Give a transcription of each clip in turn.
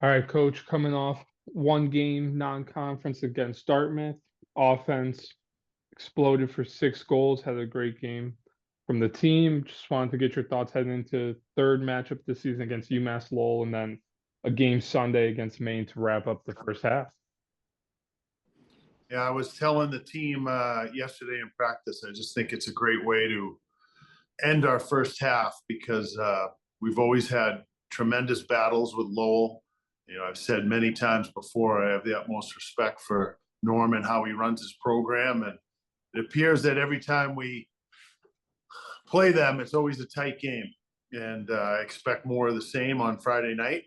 All right, coach, coming off one game non-conference against Dartmouth, offense exploded for 6 goals, had a great game from the team. Just wanted to get your thoughts heading into third matchup this season against UMass Lowell and then a game Sunday against Maine to wrap up the first half. Yeah, I was telling the team yesterday in practice, I just think it's a great way to end our first half because we've always had tremendous battles with Lowell. You know, I've said many times before, I have the utmost respect for Norm and how he runs his program. And it appears that every time we play them, it's always a tight game. And I expect more of the same on Friday night.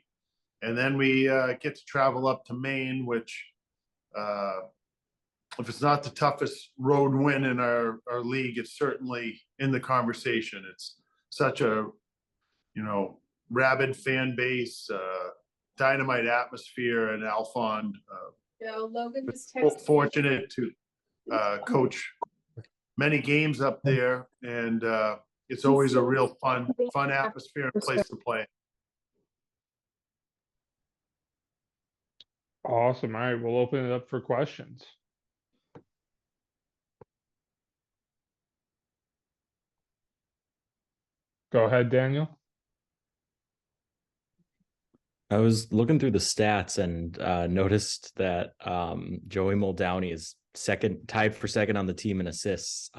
And then we get to travel up to Maine, which if it's not the toughest road win in our league, it's certainly in the conversation. It's such a, rabid fan base, dynamite atmosphere in Alphond. Logan just texted. Fortunate to coach many games up there, and it's always a real fun atmosphere and place to play. Awesome. All right, we'll open it up for questions. Go ahead, Daniel. I was looking through the stats and noticed that Joey Muldowney is tied for second on the team in assists.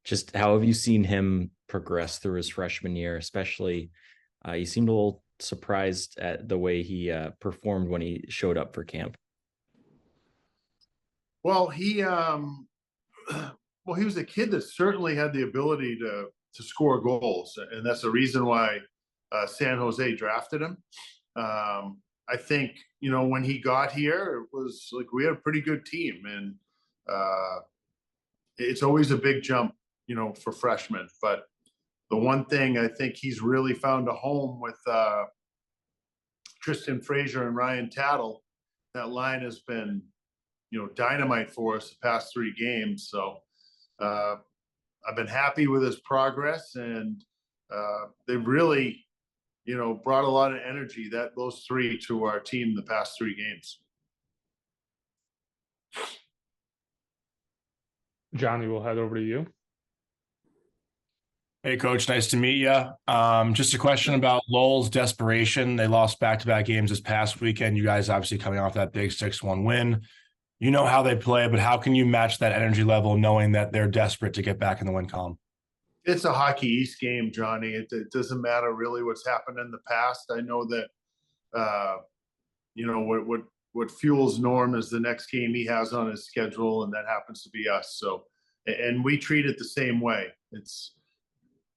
Just how have you seen him progress through his freshman year? Especially, you seemed a little surprised at the way he performed when he showed up for camp. Well, he was a kid that certainly had the ability to score goals, and that's the reason why San Jose drafted him. I think, when he got here, it was like we had a pretty good team, and it's always a big jump, for freshmen. But the one thing I think he's really found a home with Tristan Frazier and Ryan Tattle. That line has been, dynamite for us the past 3 games. So I've been happy with his progress, and they've really, brought a lot of energy, those 3 to our team the past 3 games. Johnny, we'll head over to you. Hey, Coach, nice to meet you. Just a question about Lowell's desperation. They lost back-to-back games this past weekend. You guys obviously coming off that big 6-1 win. You know how they play, but how can you match that energy level knowing that they're desperate to get back in the win column? It's a Hockey East game, Johnny. It doesn't matter really what's happened in the past. I know that, what fuels Norm is the next game he has on his schedule, and that happens to be us. So, and we treat it the same way. It's,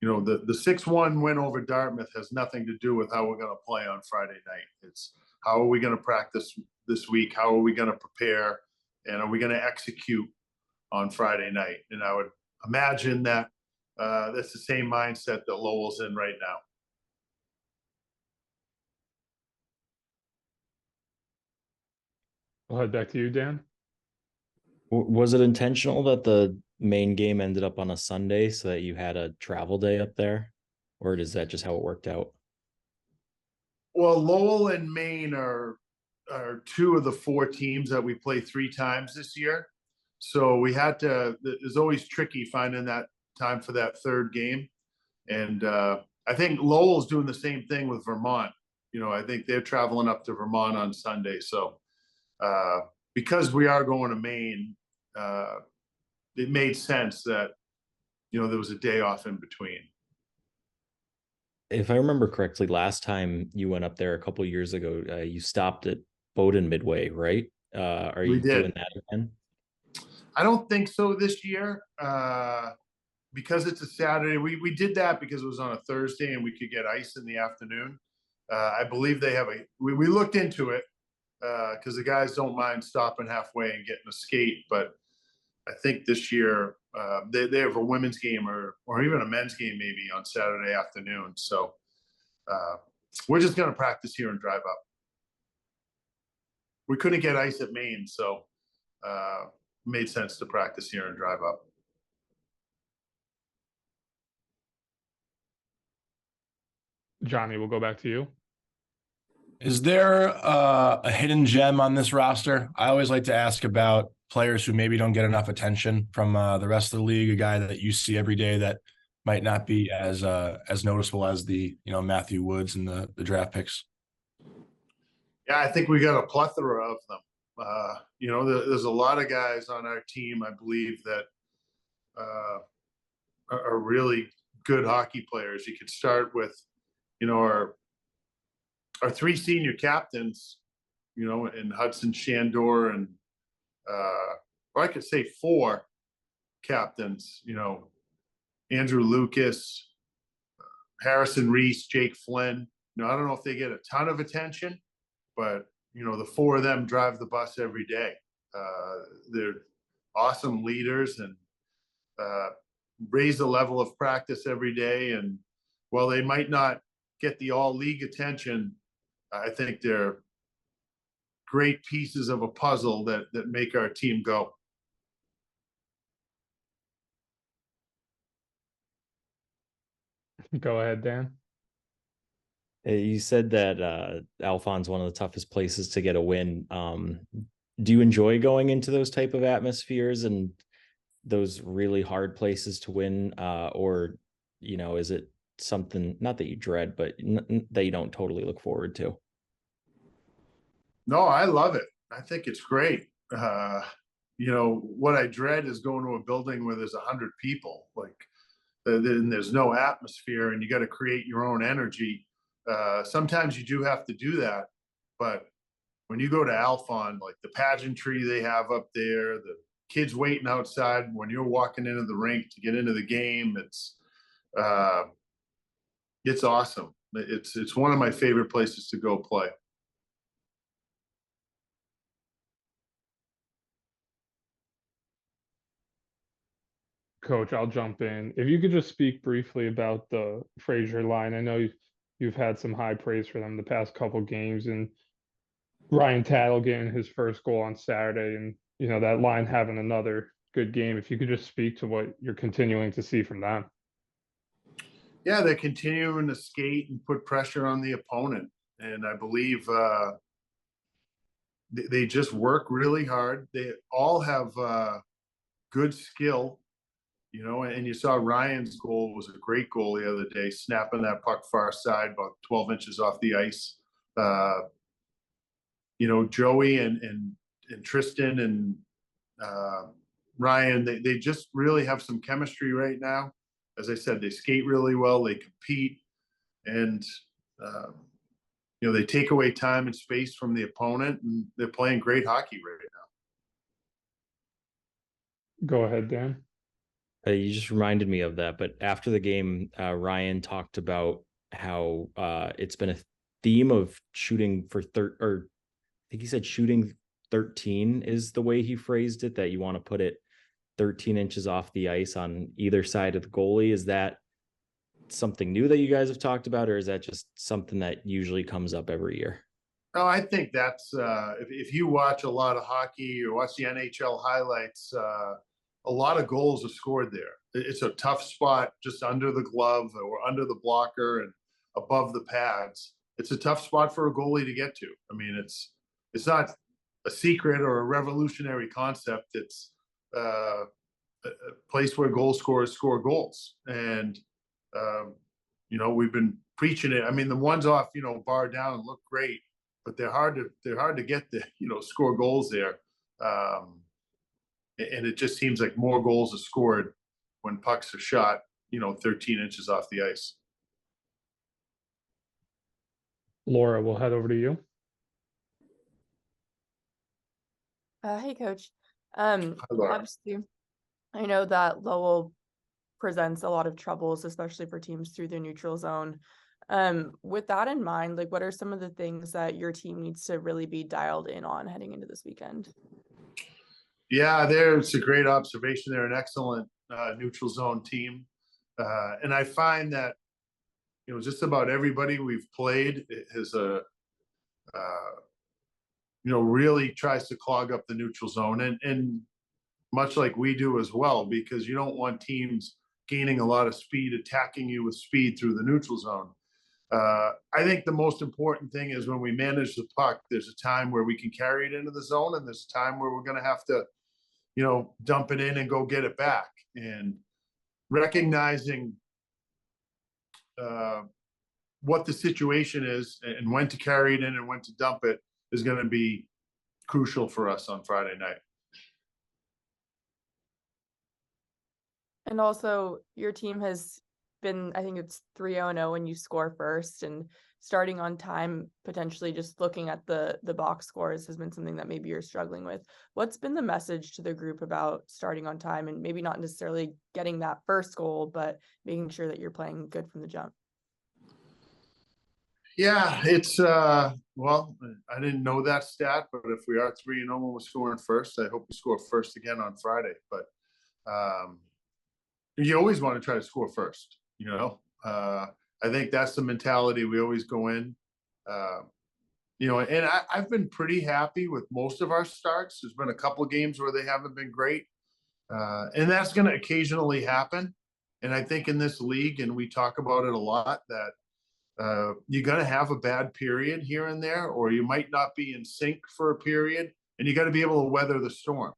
the 6-1 win over Dartmouth has nothing to do with how we're going to play on Friday night. It's how are we going to practice this week? How are we going to prepare? And are we going to execute on Friday night? And I would imagine that that's the same mindset that Lowell's in right now. I'll head back to you, Dan. Was it intentional that the main game ended up on a Sunday so that you had a travel day up there? Or is that just how it worked out? Well, Lowell and Maine are 2 of the 4 teams that we play 3 times this year. So we had to, it's always tricky finding that time for that 3rd game. And I think Lowell's doing the same thing with Vermont. I think they're traveling up to Vermont on Sunday. So because we are going to Maine, it made sense that, there was a day off in between. If I remember correctly, last time you went up there a couple of years ago, you stopped at Bowdoin Midway, right? Are you doing that again? I don't think so this year. Because it's a Saturday, we did that because it was on a Thursday and we could get ice in the afternoon. I believe they have we looked into it because the guys don't mind stopping halfway and getting a skate. But I think this year they have a women's game or even a men's game maybe on Saturday afternoon. So we're just going to practice here and drive up. We couldn't get ice at Maine, so made sense to practice here and drive up. Johnny, we'll go back to you. Is there a hidden gem on this roster? I always like to ask about players who maybe don't get enough attention from the rest of the league. A guy that you see every day that might not be as noticeable as the Matthew Woods and the draft picks. Yeah, I think we got a plethora of them. There's a lot of guys on our team, I believe, that are really good hockey players. You could start with, our three senior captains, and Hudson Shandor and, or I could say four captains, Andrew Lucas, Harrison Reese, Jake Flynn. I don't know if they get a ton of attention, but the four of them drive the bus every day. They're awesome leaders and raise the level of practice every day. And while they might not get the all league attention, I think they're great pieces of a puzzle that make our team go. Go ahead, Dan. You said that Alphon's one of the toughest places to get a win. Do you enjoy going into those type of atmospheres and those really hard places to win? Or, is it something, not that you dread, but that you don't totally look forward to? No, I love it. I think it's great. What I dread is going to a building where there's 100 people, then there's no atmosphere and you got to create your own energy. Sometimes you do have to do that, but when you go to Alphon, like the pageantry they have up there, the kids waiting outside when you're walking into the rink to get into the game, it's awesome. It's one of my favorite places to go play. Coach, I'll jump in. If you could just speak briefly about the Fraser line. I know you've had some high praise for them the past couple games, and Ryan Tattle getting his first goal on Saturday, and that line having another good game. If you could just speak to what you're continuing to see from them. Yeah, they're continuing to skate and put pressure on the opponent, and I believe they just work really hard. They all have good skill. And you saw Ryan's goal was a great goal the other day, snapping that puck far side about 12 inches off the ice. Joey and Tristan and Ryan, they just really have some chemistry right now. As I said, they skate really well, they compete, and they take away time and space from the opponent, and they're playing great hockey right now. Go ahead, Dan. You just reminded me of that, but after the game, Ryan talked about how it's been a theme of shooting for I think he said shooting 13 is the way he phrased it, that you want to put it 13 inches off the ice on either side of the goalie. Is that something new that you guys have talked about, or is that just something that usually comes up every year? No, I think that's if you watch a lot of hockey or watch the NHL highlights, a lot of goals are scored there. It's a tough spot just under the glove or under the blocker and above the pads. It's a tough spot for a goalie to get to. I mean, it's not a secret or a revolutionary concept. It's a place where goal scorers score goals. And, we've been preaching it. I mean, the ones off, bar down look great, but they're hard to get the, score goals there. And it just seems like more goals are scored when pucks are shot, 13 inches off the ice. Laura, we'll head over to you. Hey, Coach. Hi, Laura. Obviously, I know that Lowell presents a lot of troubles, especially for teams through their neutral zone. With that in mind, what are some of the things that your team needs to really be dialed in on heading into this weekend? Yeah, it's a great observation. They're an excellent neutral zone team. And I find that, just about everybody we've played has really tries to clog up the neutral zone, and much like we do as well, because you don't want teams gaining a lot of speed, attacking you with speed through the neutral zone. I think the most important thing is when we manage the puck, there's a time where we can carry it into the zone, and there's a time where we're going to have to, dump it in and go get it back. And recognizing what the situation is and when to carry it in and when to dump it is going to be crucial for us on Friday night. And also, your team has been, I think it's 3-0 when you score first, and starting on time, potentially just looking at the box scores has been something that maybe you're struggling with. What's been the message to the group about starting on time and maybe not necessarily getting that first goal, but making sure that you're playing good from the jump? Yeah, it's well, I didn't know that stat, but if we are 3-0 when we're scoring first, I hope we score first again on Friday. But you always want to try to score first, I think that's the mentality we always go in. And I've been pretty happy with most of our starts. There's been a couple of games where they haven't been great. And that's going to occasionally happen. And I think in this league, and we talk about it a lot, that you're going to have a bad period here and there, or you might not be in sync for a period, and you got to be able to weather the storm.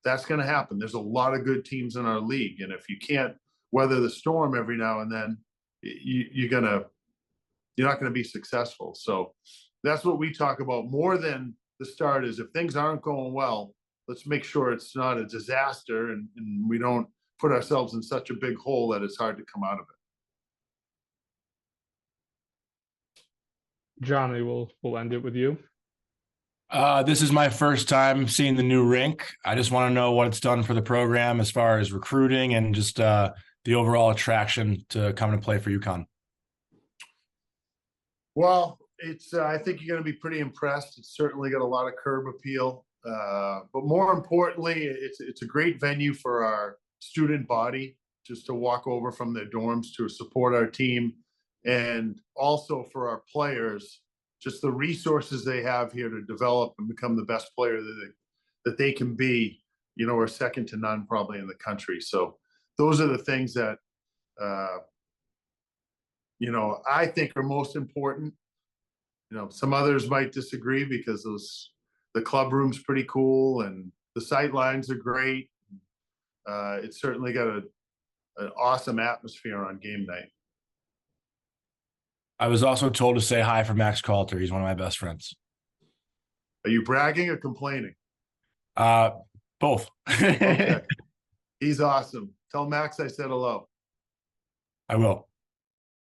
That's going to happen. There's a lot of good teams in our league, and if you can't weather the storm every now and then, you're not going to be successful. So that's what we talk about more than the start. Is if things aren't going well, let's make sure it's not a disaster, and we don't put ourselves in such a big hole that it's hard to come out of it. Johnny, we'll end it with you. This is my first time seeing the new rink. I just want to know what it's done for the program as far as recruiting and just the overall attraction to come and play for UConn. Well, I think you're going to be pretty impressed. It's certainly got a lot of curb appeal, but more importantly, it's a great venue for our student body just to walk over from their dorms to support our team, and also for our players, just the resources they have here to develop and become the best player that they can be, are second to none probably in the country. So those are the things that, I think are most important. Some others might disagree because the club room's pretty cool and the sight lines are great. It's certainly got an awesome atmosphere on game night. I was also told to say hi for Max Calter. He's one of my best friends. Are you bragging or complaining? Both. Okay. He's awesome. Tell Max I said hello. I will.